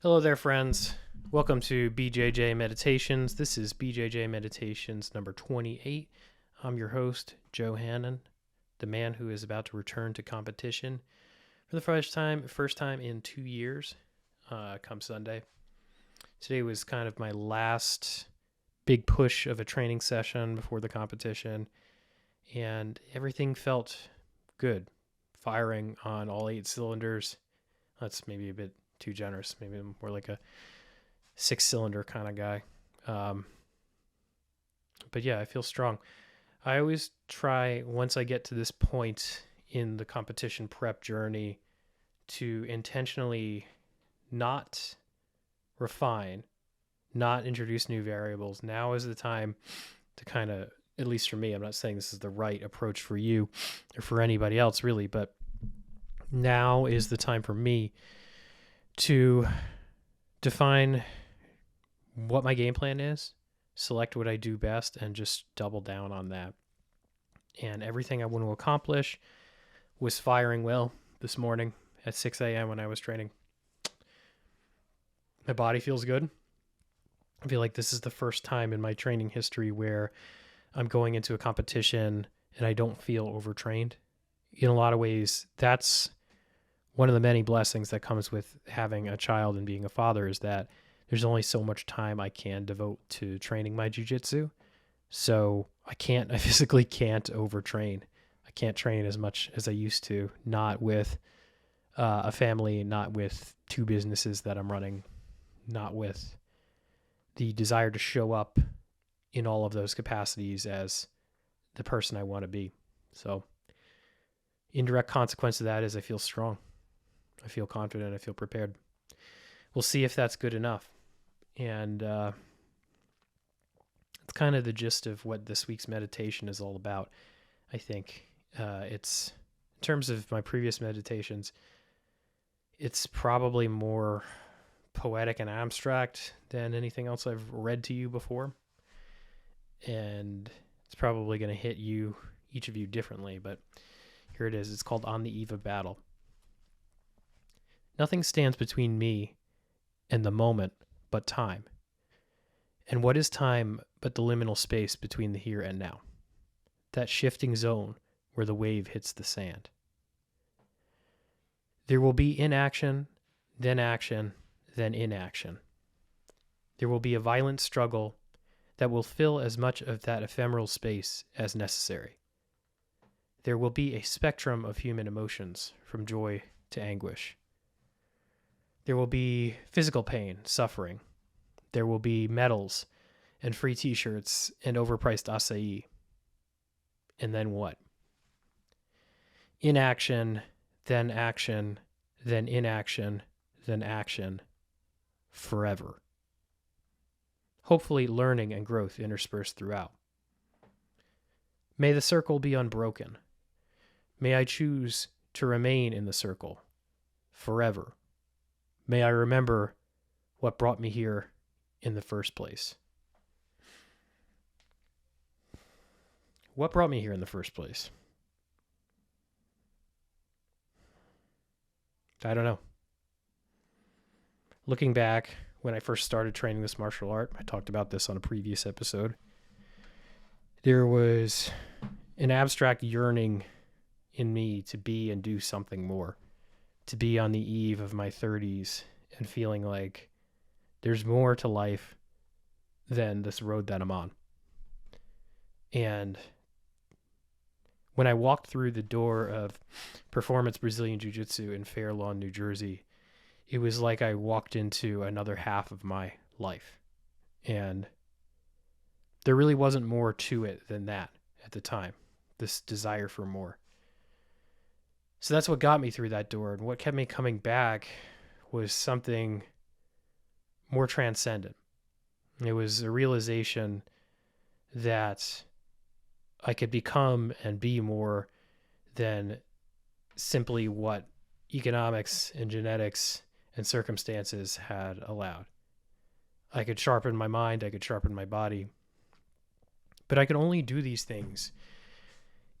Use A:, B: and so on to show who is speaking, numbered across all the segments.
A: Hello there, friends. Welcome to BJJ Meditations. This is BJJ Meditations number 28. I'm your host, Joe Hannon, the man who is about to return to competition for the first time in 2 years, come Sunday. Today was kind of my last big push of a training session before the competition, and everything felt good, firing on all 8 cylinders. That's maybe a bit too generous. Maybe I'm more like a 6-cylinder kind of guy. But yeah, I feel strong. I always try, once I get to this point in the competition prep journey, to intentionally not refine, not introduce new variables. Now is the time to kind of, at least for me, I'm not saying this is the right approach for you or for anybody else really, but now is the time for me to define what my game plan is, select what I do best, and just double down on that. And everything I want to accomplish was firing well this morning at 6 a.m. when I was training. My body feels good. I feel like this is the first time in my training history where I'm going into a competition and I don't feel overtrained. In a lot of ways, that's one of the many blessings that comes with having a child and being a father, is that there's only so much time I can devote to training my Jiu Jitsu. So I physically can't overtrain. I can't train as much as I used to, not with a family, not with 2 businesses that I'm running, not with the desire to show up in all of those capacities as the person I want to be. So indirect consequence of that is I feel strong. I feel confident. I feel prepared. We'll see if that's good enough. And it's kind of the gist of what this week's meditation is all about, I think. It's, in terms of my previous meditations, it's probably more poetic and abstract than anything else I've read to you before. And it's probably going to hit each of you differently, but here it is. It's called On the Eve of Battle. Nothing stands between me and the moment but time. And what is time but the liminal space between the here and now? That shifting zone where the wave hits the sand. There will be inaction, then inaction. There will be a violent struggle that will fill as much of that ephemeral space as necessary. There will be a spectrum of human emotions, from joy to anguish. There will be physical pain, suffering. There will be medals and free t-shirts and overpriced acai. And then what? Inaction, then action, then inaction, then action, forever. Hopefully learning and growth interspersed throughout. May the circle be unbroken. May I choose to remain in the circle forever. May I remember what brought me here in the first place. What brought me here in the first place? I don't know. Looking back, when I first started training this martial art, I talked about this on a previous episode, there was an abstract yearning in me to be and do something more, to be on the eve of my 30s and feeling like there's more to life than this road that I'm on. And when I walked through the door of Performance Brazilian Jiu Jitsu in Fair Lawn, New Jersey, it was like I walked into another half of my life. And there really wasn't more to it than that at the time, this desire for more. So that's what got me through that door. And what kept me coming back was something more transcendent. It was a realization that I could become and be more than simply what economics and genetics and circumstances had allowed. I could sharpen my mind, I could sharpen my body, but I could only do these things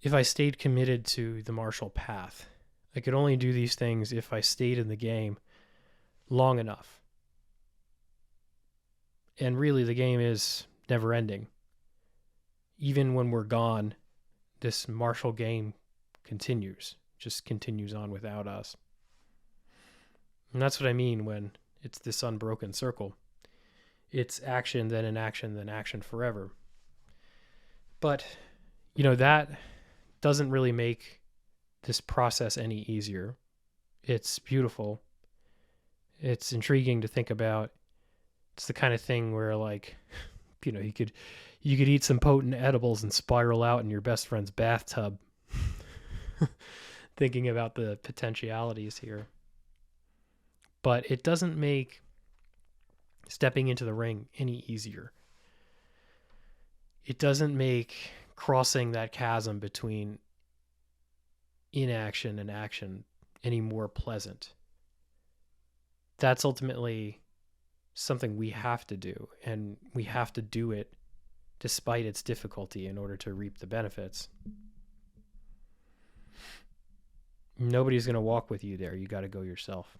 A: if I stayed committed to the martial path. I could only do these things if I stayed in the game long enough. And really, the game is never ending. Even when we're gone, this martial game continues, just continues on without us. And that's what I mean when it's this unbroken circle. It's action, then an action, then action forever. But, that doesn't really make this process any easier. It's beautiful. It's intriguing to think about. It's the kind of thing where, you could eat some potent edibles and spiral out in your best friend's bathtub. Thinking about the potentialities here. But it doesn't make stepping into the ring any easier. It doesn't make crossing that chasm between inaction and action any more pleasant. That's ultimately something we have to do, and we have to do it despite its difficulty in order to reap the benefits. Nobody's going to walk with you there. You got to go yourself.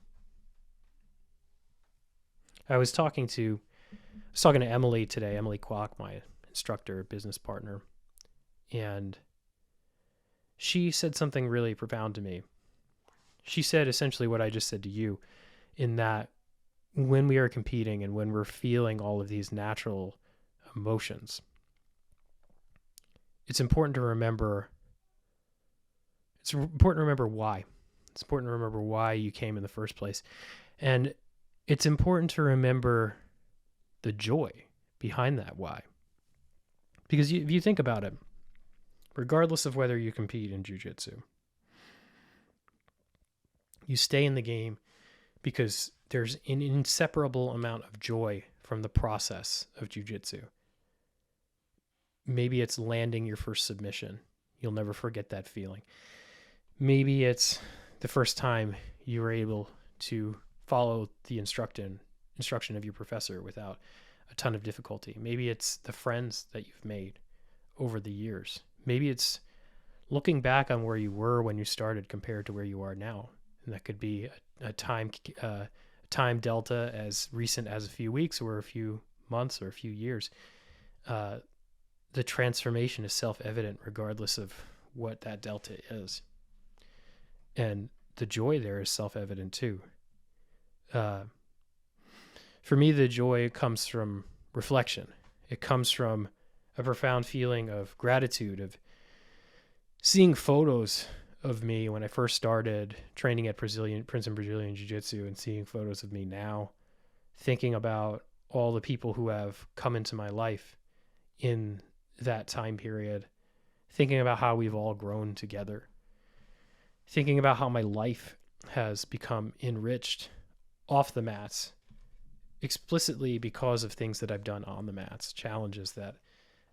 A: I was talking to Emily today, Emily Kwok, my instructor, business partner, and she said something really profound to me. She said essentially what I just said to you, in that when we are competing and when we're feeling all of these natural emotions, it's important to remember why. It's important to remember why you came in the first place. And it's important to remember the joy behind that why. Because if you think about it, regardless of whether you compete in Jiu Jitsu, you stay in the game because there's an inseparable amount of joy from the process of Jiu Jitsu. Maybe it's landing your first submission. You'll never forget that feeling. Maybe it's the first time you were able to follow the instruction of your professor without a ton of difficulty. Maybe it's the friends that you've made over the years. Maybe it's looking back on where you were when you started compared to where you are now. And that could be a time delta as recent as a few weeks or a few months or a few years. The transformation is self-evident regardless of what that delta is. And the joy there is self-evident too. For me, the joy comes from reflection. It comes from a profound feeling of gratitude, of seeing photos of me when I first started training at Prince and Brazilian Jiu-Jitsu, and seeing photos of me now, thinking about all the people who have come into my life in that time period, thinking about how we've all grown together, thinking about how my life has become enriched off the mats, explicitly because of things that I've done on the mats, challenges that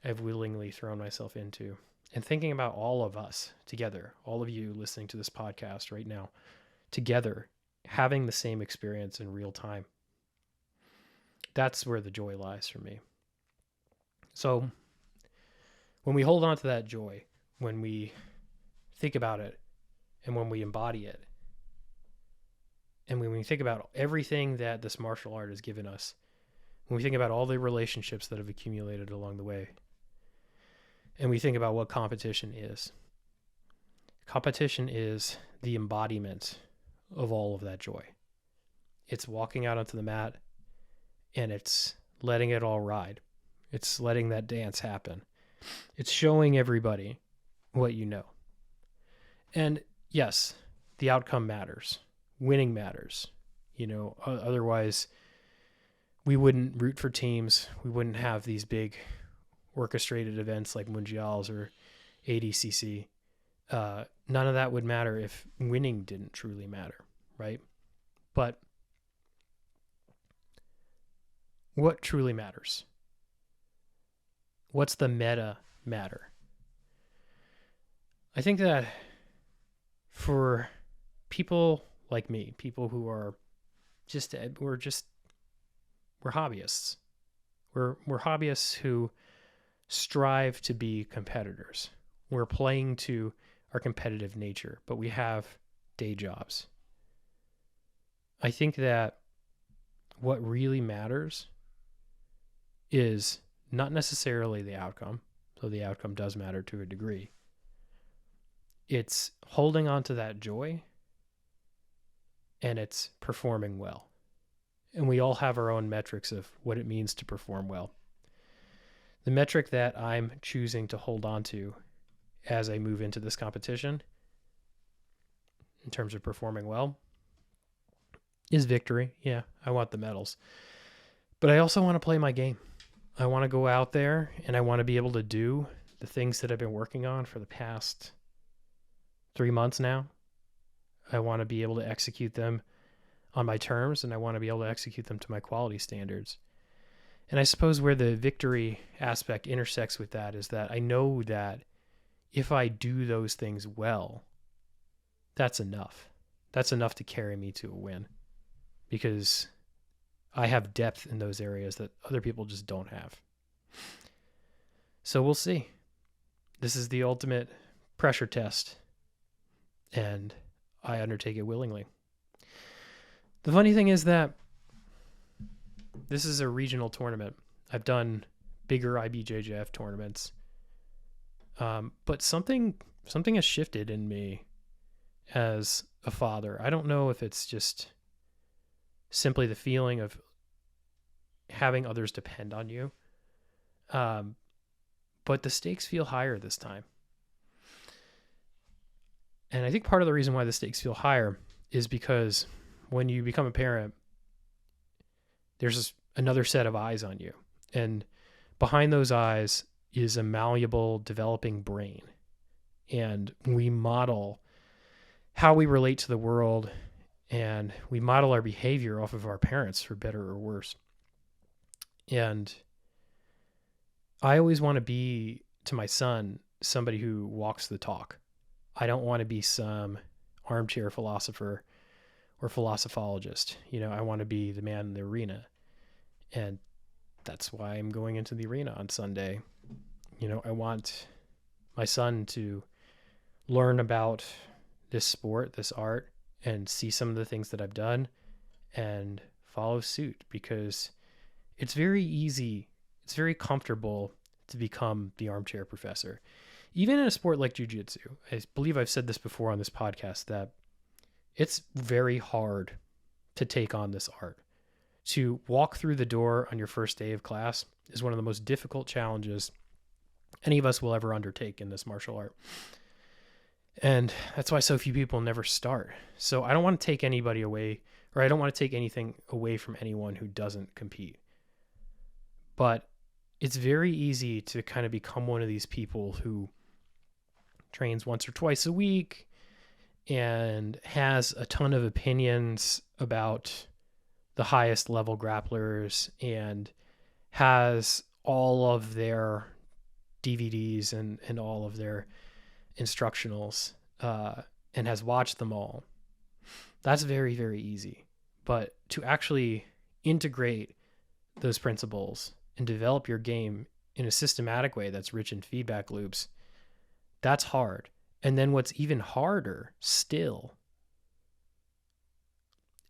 A: I've willingly thrown myself into, and thinking about all of us together, all of you listening to this podcast right now, together, having the same experience in real time. That's where the joy lies for me. So when we hold on to that joy, when we think about it, and when we embody it, and when we think about everything that this martial art has given us, when we think about all the relationships that have accumulated along the way, and we think about what competition is the embodiment of all of that joy. It's walking out onto the mat, and it's letting it all ride. It's letting that dance happen. It's showing everybody what you know. And yes, the outcome matters. Winning matters. Otherwise we wouldn't root for teams. We wouldn't have these big orchestrated events like Mundials or ADCC. None of that would matter if winning didn't truly matter, right? But what truly matters? What's the meta matter? I think that for people like me, people who are we're hobbyists. We're hobbyists who strive to be competitors. We're playing to our competitive nature, but we have day jobs. I think that what really matters is not necessarily the outcome, so the outcome does matter to a degree. It's holding on to that joy, and it's performing well. And we all have our own metrics of what it means to perform well. The metric that I'm choosing to hold on to as I move into this competition, in terms of performing well, is victory. Yeah, I want the medals. But I also want to play my game. I want to go out there and I want to be able to do the things that I've been working on for the past 3 months now. I want to be able to execute them on my terms, and I want to be able to execute them to my quality standards. And I suppose where the victory aspect intersects with that is that I know that if I do those things well, that's enough. That's enough to carry me to a win, because I have depth in those areas that other people just don't have. So we'll see. This is the ultimate pressure test, and I undertake it willingly. The funny thing is that this is a regional tournament. I've done bigger IBJJF tournaments, but something has shifted in me as a father. I don't know if it's just simply the feeling of having others depend on you, but the stakes feel higher this time. And I think part of the reason why the stakes feel higher is because when you become a parent, there's another set of eyes on you. And behind those eyes is a malleable, developing brain. And we model how we relate to the world, and we model our behavior off of our parents, for better or worse. And I always want to be, to my son, somebody who walks the talk. I don't want to be some armchair philosopher or philosophologist. I want to be the man in the arena. And that's why I'm going into the arena on Sunday. I want my son to learn about this sport, this art, and see some of the things that I've done and follow suit, because it's very easy, it's very comfortable to become the armchair professor. Even in a sport like Jiu Jitsu, I believe I've said this before on this podcast, that it's very hard to take on this art. To walk through the door on your first day of class is one of the most difficult challenges any of us will ever undertake in this martial art. And that's why so few people never start. So I don't want to take anybody away, or I don't want to take anything away from anyone who doesn't compete. But it's very easy to kind of become one of these people who trains once or twice a week and has a ton of opinions about the highest level grapplers and has all of their DVDs and all of their instructionals and has watched them all. That's very, very easy. But to actually integrate those principles and develop your game in a systematic way that's rich in feedback loops, that's hard. And then what's even harder still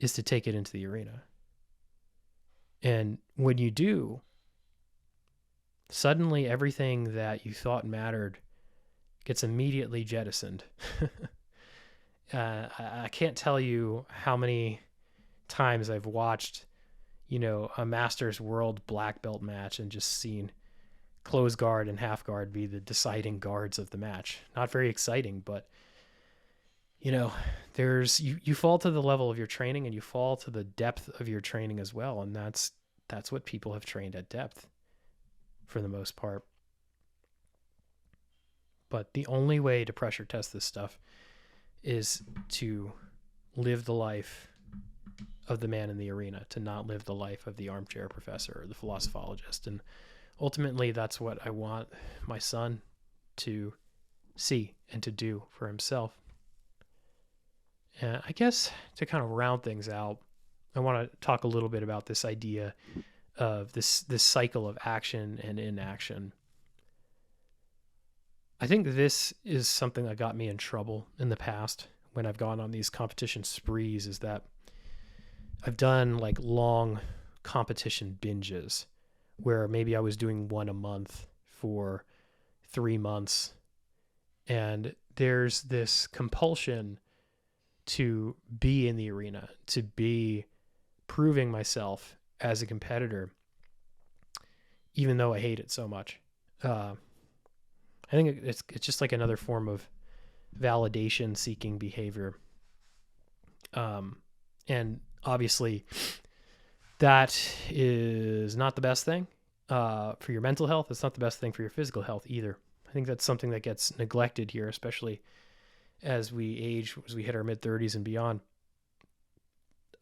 A: is to take it into the arena. And when you do, suddenly everything that you thought mattered gets immediately jettisoned. I can't tell you how many times I've watched, a Masters World black belt match and just seen close guard and half guard be the deciding guards of the match. Not very exciting, but there's you fall to the level of your training and you fall to the depth of your training as well. And that's what people have trained at depth for the most part. But the only way to pressure test this stuff is to live the life of the man in the arena, to not live the life of the armchair professor or the philosophologist. And ultimately, that's what I want my son to see and to do for himself. And I guess to kind of round things out, I want to talk a little bit about this idea of this cycle of action and inaction. I think this is something that got me in trouble in the past when I've gone on these competition sprees, is that I've done like long competition binges where maybe I was doing one a month for 3 months. And there's this compulsion to be in the arena, to be proving myself as a competitor, even though I hate it so much. I think it's just like another form of validation seeking behavior. And obviously that is not the best thing for your mental health. It's not the best thing for your physical health either. I think that's something that gets neglected here, especially as we age, as we hit our mid-30s and beyond.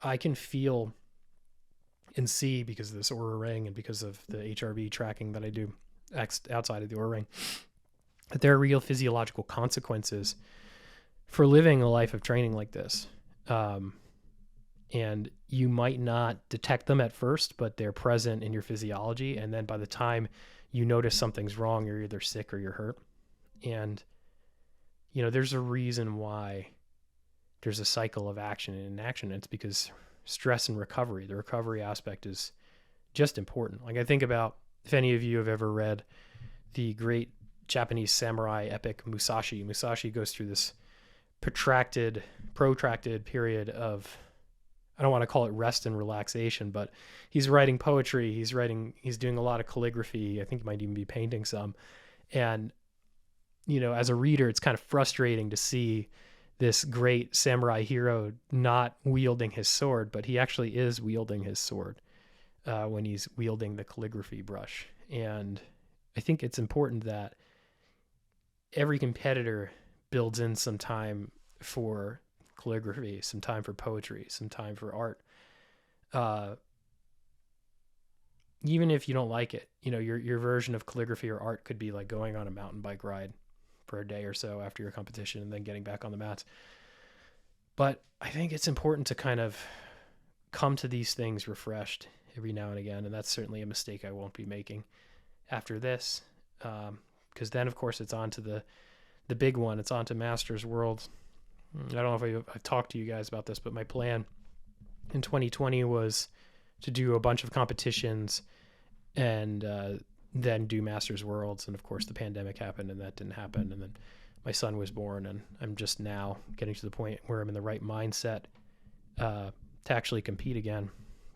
A: I can feel and see, because of this Oura Ring and because of the HRV tracking that I do outside of the Oura Ring, that there are real physiological consequences for living a life of training like this. And you might not detect them at first, but they're present in your physiology. And then by the time you notice something's wrong, you're either sick or you're hurt. And, there's a reason why there's a cycle of action and inaction. It's because stress and recovery, the recovery aspect is just important. Like, I think about, if any of you have ever read the great Japanese samurai epic Musashi. Musashi goes through this protracted period of, I don't want to call it rest and relaxation, but he's writing poetry. He's doing a lot of calligraphy. I think he might even be painting some. And, as a reader, it's kind of frustrating to see this great samurai hero not wielding his sword, but he actually is wielding his sword when he's wielding the calligraphy brush. And I think it's important that every competitor builds in some time for calligraphy, some time for poetry, some time for art. Even if you don't like it, your version of calligraphy or art could be like going on a mountain bike ride for a day or so after your competition and then getting back on the mats. But I think it's important to kind of come to these things refreshed every now and again. And that's certainly a mistake I won't be making after this. Because then, of course, it's on to the big one. It's on to Masters World. I don't know if I've talked to you guys about this, but my plan in 2020 was to do a bunch of competitions and then do Masters Worlds. And of course, the pandemic happened and that didn't happen. And then my son was born, and I'm just now getting to the point where I'm in the right mindset to actually compete again.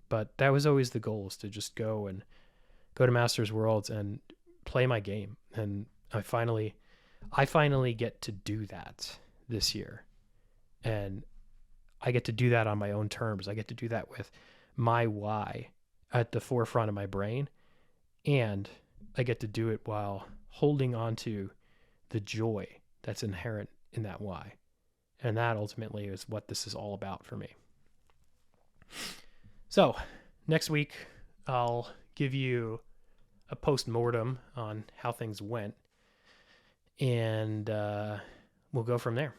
A: But that was always the goal, is to just go to Masters Worlds and play my game. And I finally get to do that this year. And I get to do that on my own terms. I get to do that with my why at the forefront of my brain. And I get to do it while holding on to the joy that's inherent in that why. And that ultimately is what this is all about for me. So next week, I'll give you a post-mortem on how things went. And we'll go from there.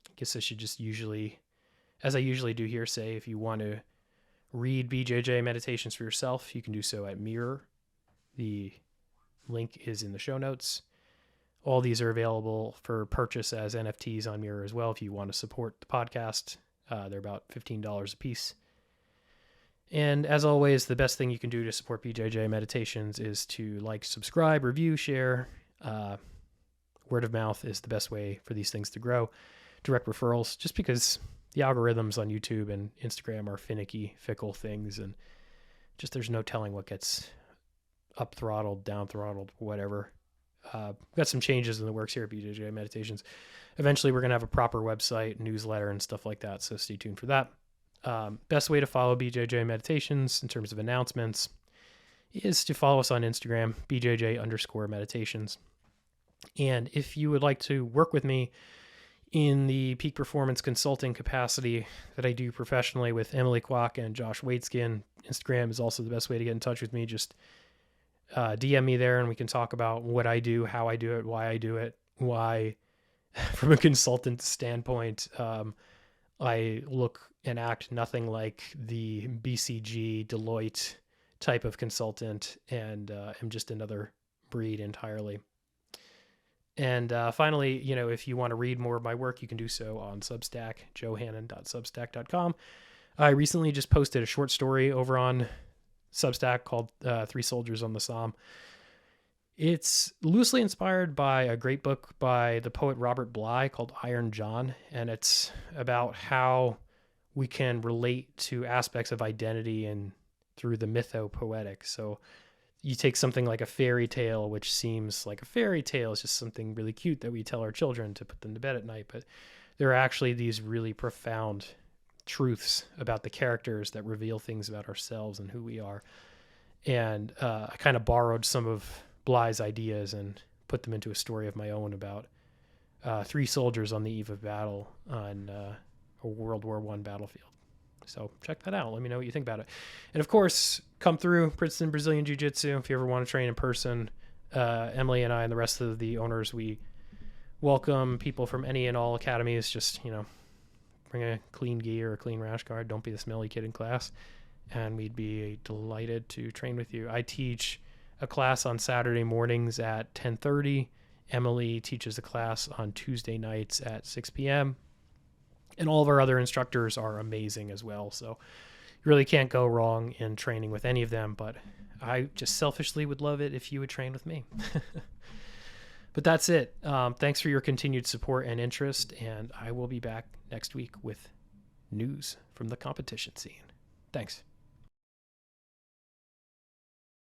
A: I guess I should just as I usually do here, say if you want to read BJJ Meditations for yourself, you can do so at Mirror. The link is in the show notes. All these are available for purchase as NFTs on Mirror as well if you want to support the podcast. They're about $15 a piece. And as always, the best thing you can do to support BJJ Meditations is to like, subscribe, review, share. Word of mouth is the best way for these things to grow. Direct referrals, just because the algorithms on YouTube and Instagram are finicky, fickle things, and just there's no telling what gets up throttled, down throttled, whatever. Got some changes in the works here at BJJ Meditations. Eventually, we're going to have a proper website, newsletter, and stuff like that, so stay tuned for that. Best way to follow BJJ Meditations in terms of announcements is to follow us on Instagram, BJJ_meditations. And if you would like to work with me in the peak performance consulting capacity that I do professionally with Emily Kwok and Josh Waitskin, Instagram is also the best way to get in touch with me. Just DM me there and we can talk about what I do, how I do it, why I do it, why, from a consultant standpoint, I look and act nothing like the BCG, Deloitte type of consultant, and am just another breed entirely. And finally, if you want to read more of my work, you can do so on Substack, joehannon.substack.com. I recently just posted a short story over on Substack called 3 Soldiers on the Somme. It's loosely inspired by a great book by the poet Robert Bly called Iron John, and it's about how we can relate to aspects of identity and through the mythopoetic. So you take something like a fairy tale, which seems like a fairy tale, it's just something really cute that we tell our children to put them to bed at night, but there are actually these really profound truths about the characters that reveal things about ourselves and who we are. And I kind of borrowed some of Bly's ideas and put them into a story of my own about 3 soldiers on the eve of battle on a World War I battlefield. So check that out. Let me know what you think about it. And of course, come through Princeton Brazilian Jiu Jitsu if you ever want to train in person. Emily and I and the rest of the owners, we welcome people from any and all academies. Just, bring a clean gi or a clean rash guard. Don't be the smelly kid in class. And we'd be delighted to train with you. I teach a class on Saturday mornings at 10:30. Emily teaches a class on Tuesday nights at 6 p.m. And all of our other instructors are amazing as well. So you really can't go wrong in training with any of them. But I just selfishly would love it if you would train with me. But that's it. Thanks for your continued support and interest. And I will be back next week with news from the competition scene. Thanks.